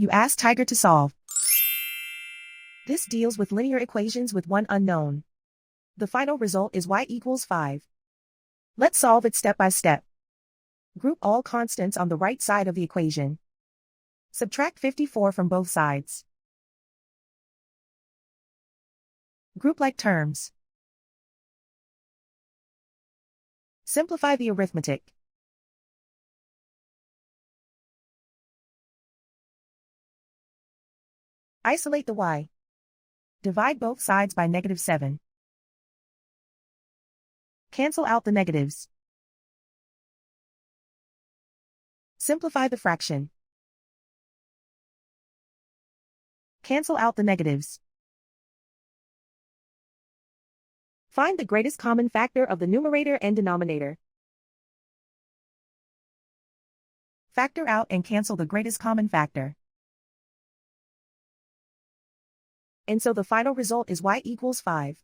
You ask Tiger to solve. This deals with linear equations with one unknown. The final result is y equals 5. Let's solve it step by step. Group all constants on the right side of the equation. Subtract 54 from both sides. Group like terms. Simplify the arithmetic. Isolate the y. Divide both sides by -7. Cancel out the negatives. Simplify the fraction. Cancel out the negatives. Find the greatest common factor of the numerator and denominator. Factor out and cancel the greatest common factor. And so the final result is y equals 5.